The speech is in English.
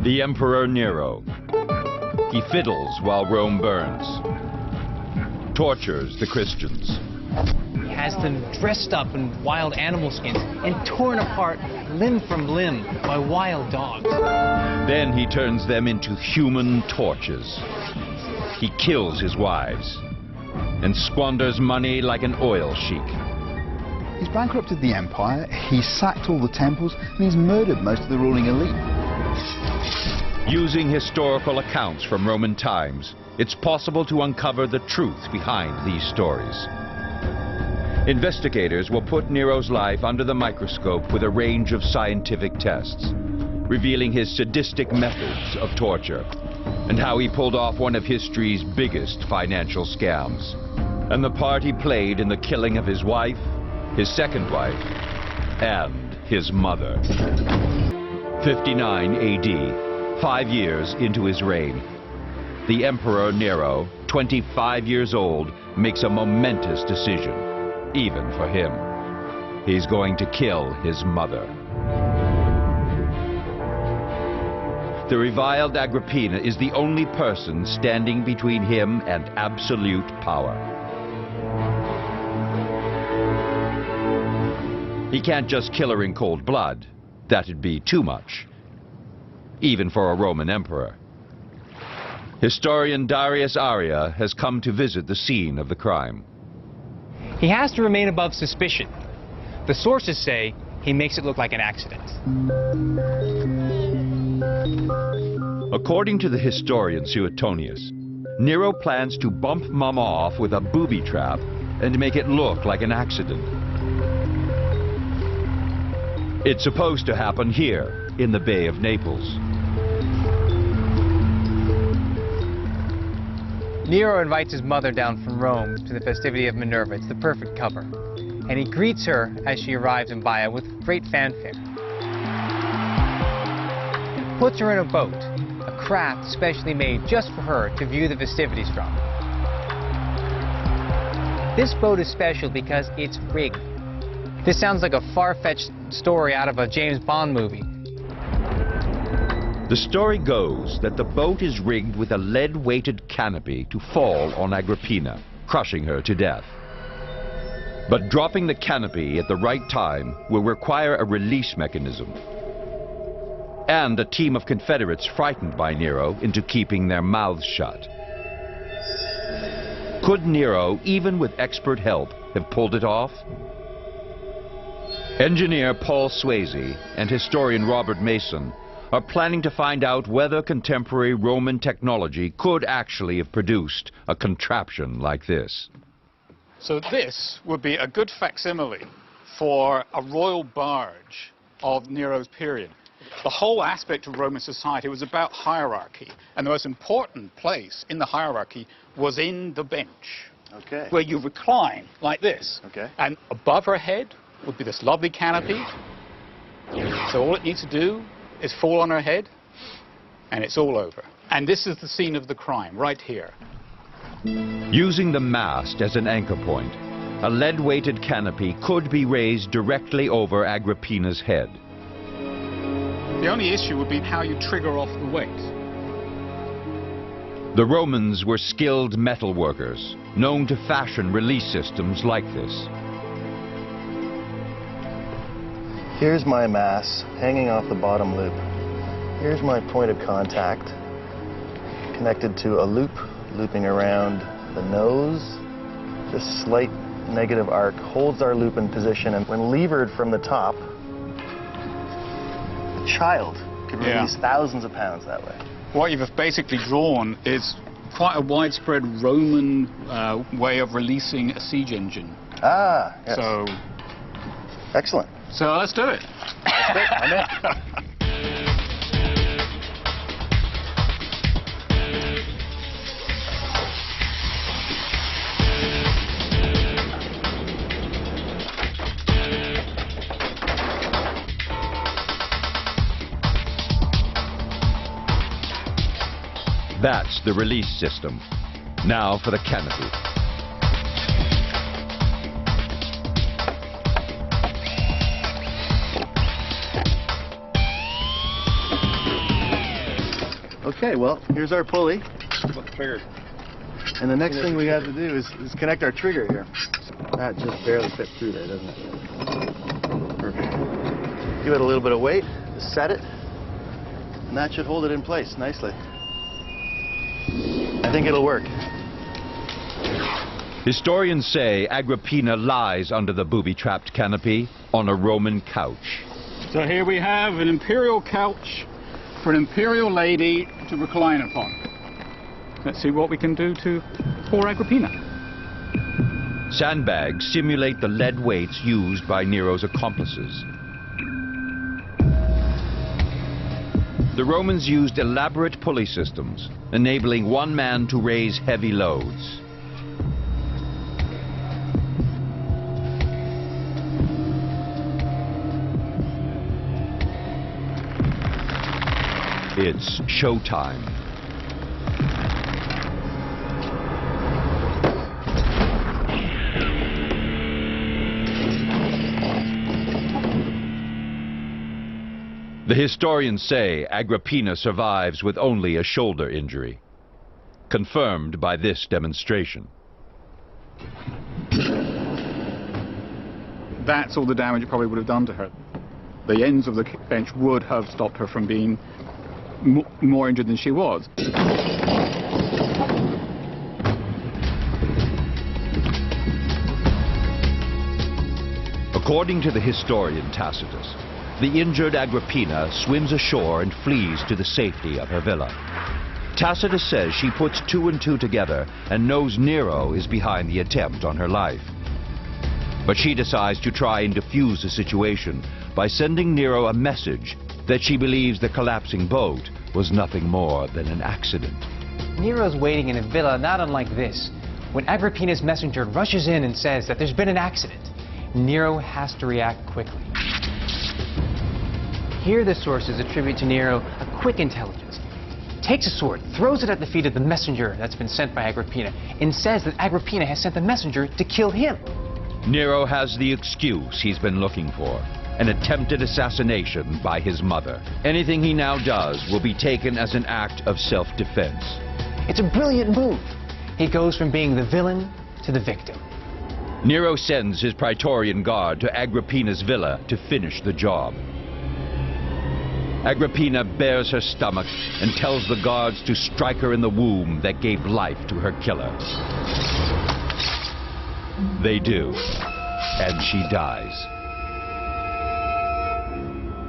The Emperor Nero. He fiddles while Rome burns. Tortures the Christians. He has them dressed up in wild animal skins and torn apart limb from limb by wild dogs. Then he turns them into human torches. He kills his wives and squanders money like an oil sheik. He's bankrupted the empire, he's sacked all the temples, and he's murdered most of the ruling elite. Using historical accounts from Roman times, it's possible to uncover the truth behind these stories. Investigators will put Nero's life under the microscope with a range of scientific tests, revealing his sadistic methods of torture and how he pulled off one of history's biggest financial scams, and the part he played in the killing of his wife, his second wife, and his mother. 59 AD, 5 years into his reign, the Emperor Nero, 25 years old, makes a momentous decision, even for him. He's going to kill his mother. The reviled Agrippina is the only person standing between him and absolute power. He can't just kill her in cold blood. That'd be too much, even for a Roman emperor. Historian Darius Aria has come to visit the scene of the crime. He has to remain above suspicion. The sources say he makes it look like an accident. According to the historian Suetonius, Nero plans to bump Mom off with a booby trap and make it look like an accident. It's supposed to happen here, in the Bay of Naples. Nero invites his mother down from Rome to the festivity of Minerva. It's the perfect cover. And he greets her as she arrives in Baia with great fanfare. And puts her in a boat, a craft specially made just for her to view the festivities from. This boat is special because it's rigged. This sounds like a far-fetched story out of a James Bond movie. The story goes that the boat is rigged with a lead-weighted canopy to fall on Agrippina, crushing her to death. But dropping the canopy at the right time will require a release mechanism, and a team of Confederates frightened by Nero into keeping their mouths shut. Could Nero, even with expert help, have pulled it off? Engineer Paul Swayze and historian Robert Mason are planning to find out whether contemporary Roman technology could actually have produced a contraption like this. So this would be a good facsimile for a royal barge of Nero's period. The whole aspect of Roman society was about hierarchy, and the most important place in the hierarchy was in the bench, where you recline like this. And above her head would be this lovely canopy. So all it needs to do is fall on her head, and it's all over. And this is the scene of the crime, right here. Using the mast as an anchor point, a lead-weighted canopy could be raised directly over Agrippina's head. The only issue would be how you trigger off the weight. The Romans were skilled metal workers, known to fashion release systems like this. Here's my mass hanging off the bottom loop. Here's my point of contact connected to a loop looping around the nose. This slight negative arc holds our loop in position, and when levered from the top, a child could release thousands of pounds that way. What you've basically drawn is quite a widespread Roman way of releasing a siege engine. Ah, yes. So, excellent. So let's do it. Let's do it. I'm in. That's the release system. Now for the canopy. Okay, well, here's our pulley. And the next thing we have to do is connect our trigger here. That just barely fits through there, doesn't it? Perfect. Give it a little bit of weight, set it, and that should hold it in place nicely. I think it'll work. Historians say Agrippina lies under the booby-trapped canopy on a Roman couch. So here we have an imperial couch for an imperial lady to recline upon. Let's see what we can do to poor Agrippina. Sandbags simulate the lead weights used by Nero's accomplices. The Romans used elaborate pulley systems, enabling one man to raise heavy loads. It's showtime. The historians say Agrippina survives with only a shoulder injury, confirmed by this demonstration. That's all the damage it probably would have done to her. The ends of the bench would have stopped her from being more injured than she was. According to the historian Tacitus, the injured Agrippina swims ashore and flees to the safety of her villa. Tacitus says she puts two and two together and knows Nero is behind the attempt on her life. But she decides to try and defuse the situation by sending Nero a message that she believes the collapsing boat was nothing more than an accident. Nero's waiting in a villa not unlike this. When Agrippina's messenger rushes in and says that there's been an accident, Nero has to react quickly. Here the sources attribute to Nero a quick intelligence. He takes a sword, throws it at the feet of the messenger that's been sent by Agrippina, and says that Agrippina has sent the messenger to kill him. Nero has the excuse he's been looking for, an attempted assassination by his mother. Anything he now does will be taken as an act of self-defense. It's a brilliant move. He goes from being the villain to the victim. Nero sends his Praetorian Guard to Agrippina's villa to finish the job. Agrippina bares her stomach and tells the guards to strike her in the womb that gave life to her killer. They do, and she dies.